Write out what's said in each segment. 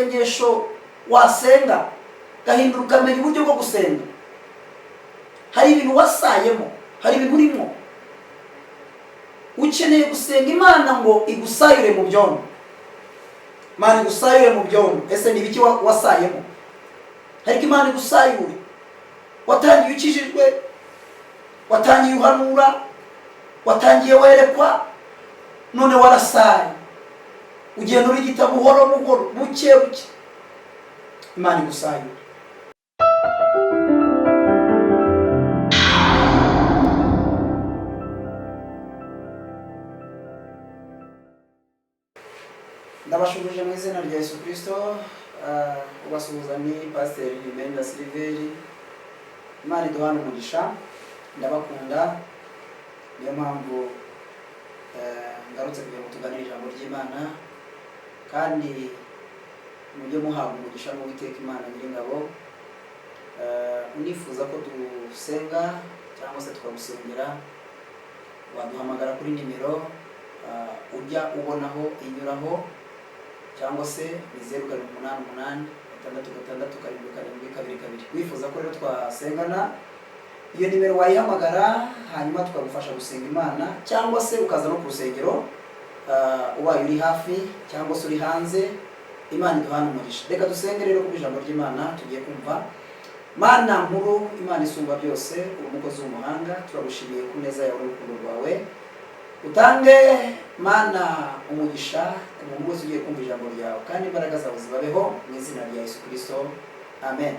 isengesho wasenga gahindura ukamenya uburyo bwo gusenga. Hari ibintu wasayemo, hari ibintu urimo ukeneye gusenga Imana ngo igusayure mu byondo. Imana igusayure mu byondo. Ese ni ibiki wasayemo? Ariko Imana igusayure. Watangiye ukijijwe, watangiye uhanura, watangiye werekwa, none warasaye. Ugenda urigita buhoro buhoro, buke buke. Imana igusayure. Ndabashubuje mu izina rya Yesu Kristo. Ubasuhuza ni Pastor Rimenda Silveri. Imana iduhana umugisha, ndabakunda. Niyo mpamvu ngarutse kugira ngo tuganire ijambo ry'Imana, kandi mujye muhabwa umugisha n'Uwiteka Imana Nyiringabo. Unifuza ko dusenga cyangwa se tukagusengera, waduhamagara kuri nimero ujya ubonaho inyuraho, cyangwa se 0788 667 wifuza ko rero twasengana, iyo nimero wayihamagara hanyuma tukagufasha gusenga Imana, cyangwa se ukaza no ku rusengero ubaye uri hafi cyangwa se uri hanze. Imana iduhana umugisha. Reka dusenge rero ku ijambo ry'Imana tugiye kumva. Mana nkuru, Imana isumba byose, uri umukozi w'umuhanga, turagushimiye ku neza yawe n'urukundo rwawe. Utange Mana umugisha ku muntu wese ugiye kumva ijambo ryawe, kandi imbaraga zawe zibabeho mu izina rya Yesu Kristo, amen.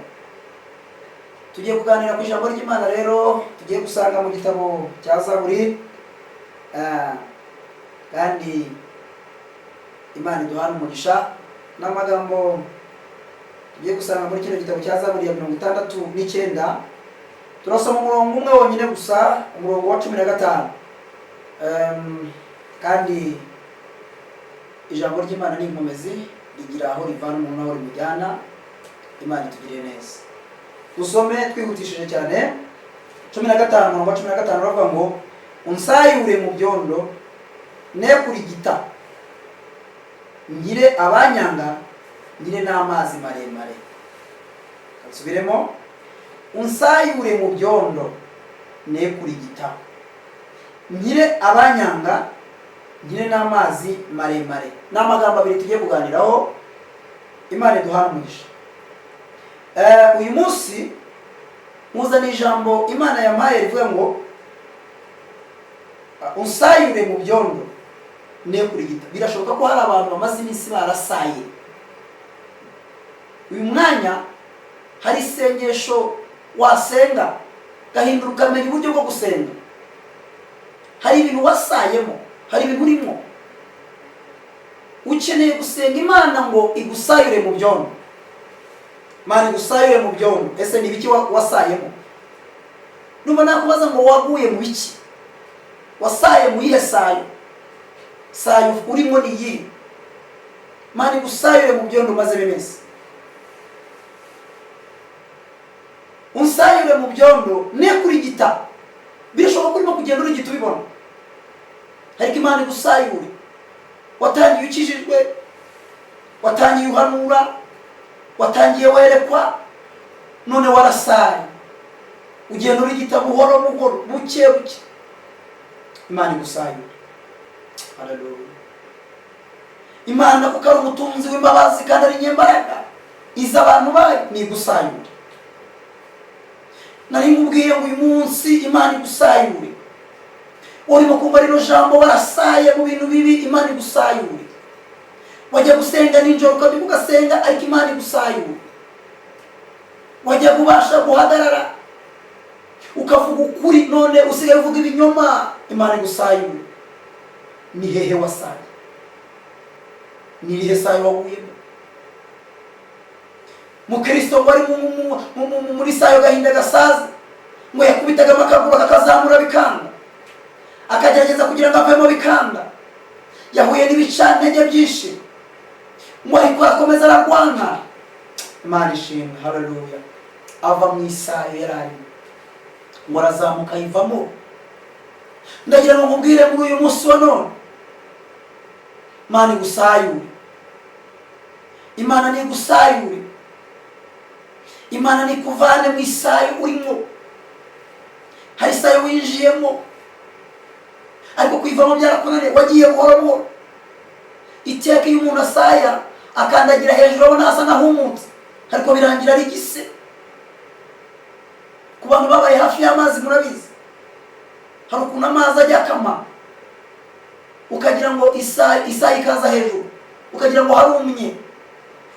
Tugiye kuganira ku ijambo ry'Imana rero, tugiye gusanga mu gitabo cya Zaburi, kandi Imana iduhana umugisha. N'amagambo tugiye gusanga muri kino gitabo cya Zaburi ya 69, turasoma umurongo umwe wonyine gusa, umurongo wa 15. Kandi ijambo ry'Imana ni inkomezi, rigira aho rivana umuntu aho rimujyana. Imana itugirire neza. Dusome twihutishije cyane. 15, umurongo wa 15 uravuga ngo unsayure mu byondo ne kurigita, ngire abanyanga, ngire n'amazi maremare. Kasubiremo, unsayure mu byondo ne kurigita, ngire abanyanga, ngire n'amazi maremare. N'amagambo abiri tugiye kuganiraho. Imana iduhana umugisha. Uyu munsi muzana ijambo Imana yampaye rivuga ngo unsayure mu byondo ne kurigita. Birashoboka ko hari abantu bamaze iminsi barasaye. Uyu mwanya hari isengesho wasenga gahindura ukamenya uburyo bwo gusenga. Hari ibintu wasayemo, hari ibintu urimo ukeneye gusenga Imana ngo igusayure mu byondo. Imana igusayure mu byondo. Ese ni ibiki wasayemo? Numva nakubaza ngo waguye mu biki? Wasaye mu ihe sayo? Sayo urimo ni iyi. Imana igusayure mu byondo maze bimeze. Unsayure mu byondo ne kurigita. Birashoboka ko urimo kugenda urigita ubibona, ariko Imana igusayure. Watangiye ukijijwe, watangiye uhanura, watangiye werekwa, none warasaye. Ugenda urigita buhoro buhoro, buke buke. Imana igusayure. Haleluya. Imana kuko ari umutunzi w'imbabazi kandi ari nyembaraga, iza abantu bayo ni igusayure. Nari mubwiye ngo uyu munsi Imana igusayure. Urimo kumva rino jambo warasaye mu bintu bibi, Imana igusayure. Wajya gusenga nijoro kandi ugasenga ariko Imana igusayure. Wajya kubasha guhagarara ukavuga ukuri, none usigaye uvuga ibinyoma, Imana igusayure. Ni hehe wasaye? Ni hehe sayo waguyemo? Mukristo wari muri sayo gahinda gasaza, ngo yakubitaga amakaguru akazamura bikanga, akagerageza kugira ngo avemo bikanga. Yahuye n'ibicantege byinshi, ngo ariko akomeza aragwana. Imana ishimwe. Haleluya. Ava mu isayo yarari, ngo arazamuka yivamo. Ndagira ngo nkubwire muri uyu munsi wa none, Imana igusayure. Imana nigusayure, Imana nikuvane mu isayo urimo. Hari isayo winjiyemo ariko kwivamo byarakunaniye, wagiye buhoro buhoro. Iteka iyo umuntu asaya akandagira hejuru abona asa nk'ahumutse, ariko birangira ari igise. Ku bantu babaye hafi y'amazi murabizi, hari ukuntu amazi ajya akama ukagira ngo isaha ikaza hejuru, ukagira ngo harumye,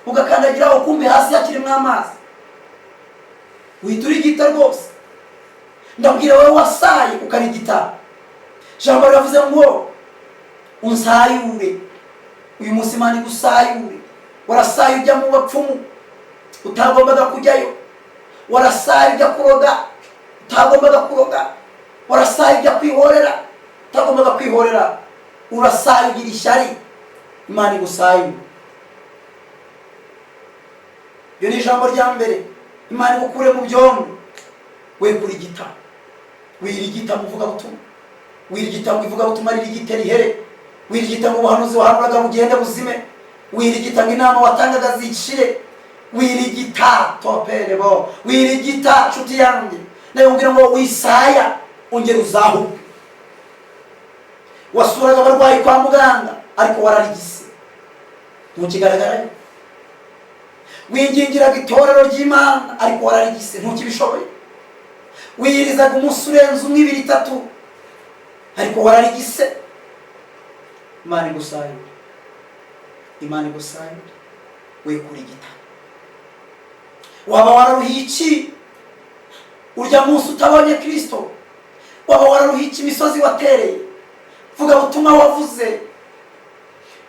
ugakandagiraho kumbe hasi hakirimo amazi, uhita urigita rwose. Ndabwira wowe wasaye ukarigita, jambo riravuze ngo unsayure. Uyu munsi Imana igusayure. Warasaye ujya mu bapfumu utagombaga kujyayo, warasaye ujya kuroga utagombaga kuroga, warasaye ujya kwihorera utagombaga kwihorera, urasaye ugira ishyari, Imana igusayure. Iyo ni ijambo rya mbere. Imana igukure mu byondo, we kurigita. Wirigita mu vugabutumwa, wirigita mu ivugabutumwa ririgite rihere, wirigita mu buhanuzi wahanuraga bugende buzime, wirigita ngo inama watangaga zicire, wirigita toperebo, wirigita nshuti yanjye. Nayo ngira ngo wisaya ongera uzahuke. Wasuraga abarwayi kwa muganga ariko wararigise, ntukigaragara. Wingingiraga itorero ry'Imana ariko wararigise, ntukibishoboye. Wiyirizaga umunsi urenze umwe, ibiri, itatu ariko wararigise. Imana igusayure, Imana igusayure, we kurigita. Waba wararuhiye iki urya munsi utabonye Kristo? Waba wararuhiye iki imisozi watereye, vuga butumwa wavuze,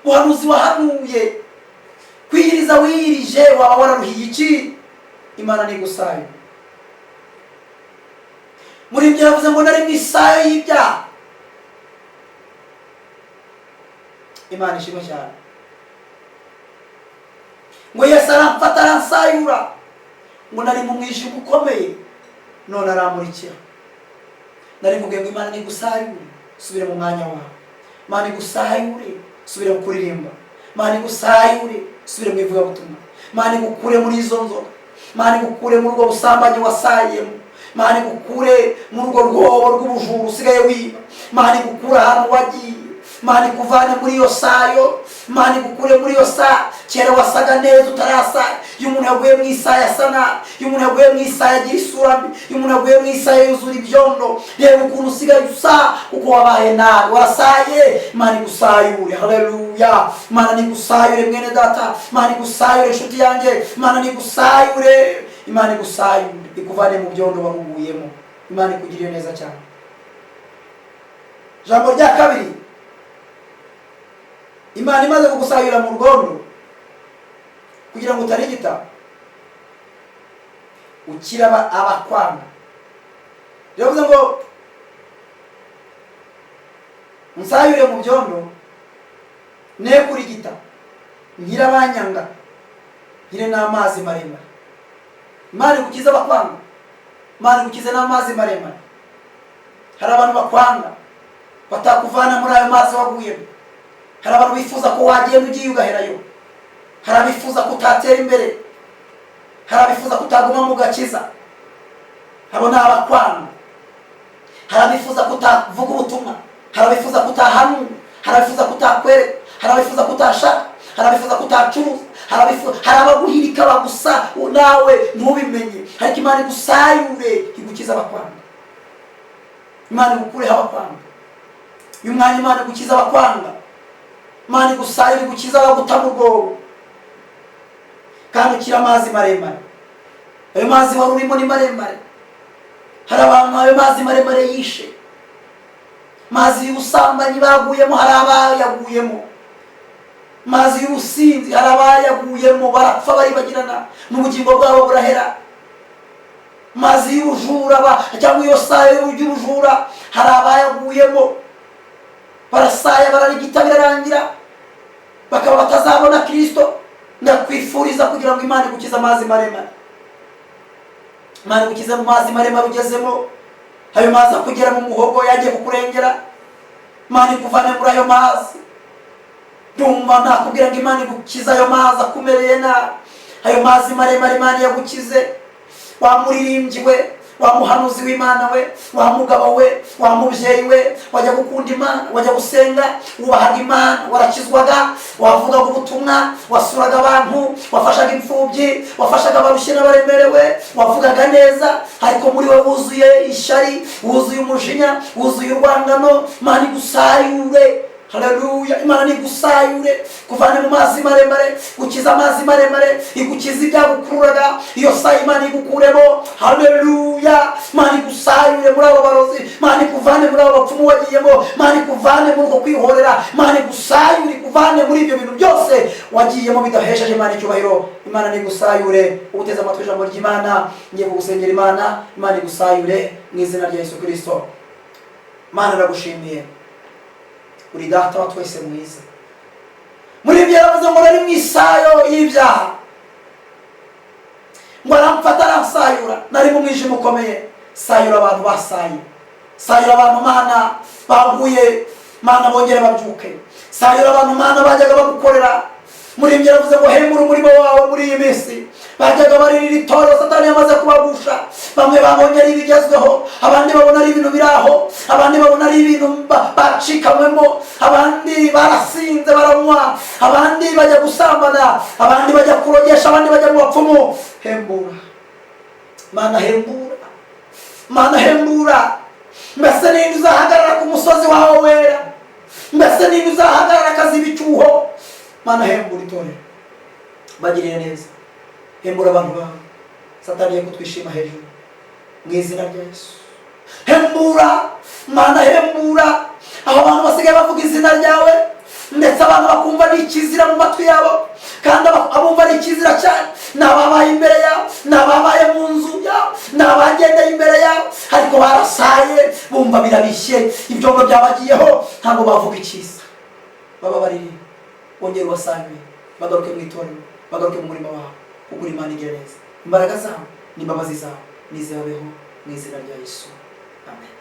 buhanuzi wahanuye, kwiyiriza wiyirije? Waba wararuhiye iki? Imana nigusayure. Muri ibyo yavuze ngo nari mu isayo y'ibyaha. Imana ishimwe cyane. Ngo Yesu aramfata aransayura, ngo nari mu mwijima ukomeye none aramurikira. Nari mubwiye ngo Imana nigusayure, subire mu mwanya wawe. Imana igusayure, subire mu kuririmba. Imana igusayure, subire mu ivugabutumwa. Imana igukure muri izo nzoga, Imana igukure muri urwo busambanyi wasayemo, Imana igukure muri urwo rwobo rw'ubujuru usigaye wiba, Imana igukure ahantu wagiye, Imana ikuvane muri iyo sayo, Imana igukure muri iyo saa. Kera wasaga neza utarasaya. Iyo umuntu yaguye mu isaya asana, iyo umuntu yaguye mu isaya agira isura mbi, iyo umuntu yaguye mu isaya yuzura ibyondo. Reba ukuntu usigaye usa uko wabaye nabi, warasaye. Imana igusayure, haleluya. Imana nigusayure mwene data, Imana igusayure nshuti yanjye, Imana nigusayure, Imana igusayure, ikuvane mu byondo wamuguyemo. Imana ikugirire neza cyane. Jambo rya kabiri, Imana imaze kugusayura mu rwondo kugira ngo utarigita, ukira abakwanga. Biravuze ngo unsayure mu byondo, ne kurigita, ngira abanyanga, ngire n'amazi maremare. Imana igukiza abakwanga, Imana igukize n'amazi maremare. Hari abantu bakwanga batakuvana muri ayo mazi waguyemo. Hari abantu bifuza ko wagenda ugiye ugaherayo. Hari abifuza ko utatera imbere, hari abifuza ko utaguma mu gakiza. Abo ni abakwanga. Hari abifuza ko utavuga ubutumwa, hari abifuza ko utahanura, hari abifuza ko utakwereka, hari abifuza ko utashaka, hari abifuza ko utacuruza, hari abaguhirika bagusa nawe ntubimenye. Ariko Imana igusayure, igukiza abakwanga. Imana igukureho abakwanga. Uyu mwanya Imana igukiza abakwanga, Imana igusayure, igukiza abaguta mu rwobo, kandi ukira amazi maremare. Ayo mazi wari urimo ni maremare. Hari abantu ayo mazi maremare yishe. Mazi y'ubusambanyi baguyemo, hari abayaguyemo. Mazi y'ubusinzi, hari abayaguyemo, barapfa baribagirana, n'ubugingo bwabo burahera. Mazi y'ubujura cyangwa iyo sayo y'ubujura, hari abayaguyemo, barasaya bararigita birarangira, bakaba batazabona Kristo. Ndakwifuriza kugira ngo Imana igukize amazi maremare. Imana igukize mu mazi maremare ugezemo, ayo mazi akugera mu muhogo yagiye kukurengera. Imana ikuvane muri ayo mazi, ndumva nakubwira ngo Imana igukiza ayo mazi akumereye nabi, ayo mazi maremare Imana yagukize. Wa muririmbyi we, wa muhanuzi w'Imana we, wa mugabo we, wa mubyeyi we, wajya gukunda Imana, wajya gusenga, wubahaga Imana, warakizwaga, wavugaga ubutumwa, wasuraga abantu, wafashaga imfubyi, wafashaga abarushye n'abaremerewe, wavugaga neza, ariko muri we wuzuye ishyari, wuzuye umujinya, wuzuye urwangano. Imana igusayure. Haleluya. Imana igusayure, kuvane mu mazi maremare, gukiza amazi maremare, igukiza ibyagukururaga, iyo saa Imana igukuremo. Haleluya. Imana igusayure muri abo barozi, Imana ikuvane muri abo bapfumu wagiyemo, Imana ikuvane muri uko kwihorera, Imana igusayure, ikuvane muri ibyo bintu byose wagiyemo bidahesheje Imana icyubahiro. Imana nigusayure. Ubuteze amatwi ijambo ry'Imana, ngiye kugusengera Imana. Imana igusayure mu izina rya Yesu Kristo. Imana ndagushimiye, uri data wa twese mwiza. Muri ibyo yaravuze ngo nari mu isayo y'ibyaha, ngo aramfata aransayura, nari mu mwijima ukomeye. Sayura abantu basaye, sayura abantu Mana baguye, Mana bongere babyuke. Sayura abantu Mana bajyaga bagukorera. Muri ibyo yaravuze ngo hembura umurimo wawe muri iyi minsi. Bajyaga baririra itoro Satani yamaze kubagusha. Bamwe babonye ari ibigezweho, abandi babona ari ibintu biraho, abandi babona ari ibintu bacikamwemo, abandi barasinze baranywa, abandi bajya gusambana, abandi bajya kurogesha, abandi bajya mu bapfumu. Hembura Mana, hembura Mana, hembura. Mbese ninde uzahagarara ku musozi wawe wera? Mbese ninde uzahagarara akaziba icyuho? Mana, hembura itorero, bagirire neza. Hembura abantu bawe, Satani ye kutwishima hejuru mu izina rya Yesu. Hembura Mana, hembura. Aho abantu basigaye bavuga izina ryawe, ndetse abantu bakumva n'ikizira mu matwi yabo, kandi abumva n'ikizira cyane n'ababaye imbere yawe, n'ababaye mu nzu yawe, n'abagendeye imbere yawe, ariko barasaye bumva birabishye, ibyongo byabagiyeho, ntabwo bavuga icyiza. Bababarire, wongere ubasayure, bagaruke mu itorero, bagaruke mu murimo wawe, kuko uri Imana igira neza. Imbaraga zawe n'imbabazi zawe nizibabeho mu izina rya Yesu. Amen.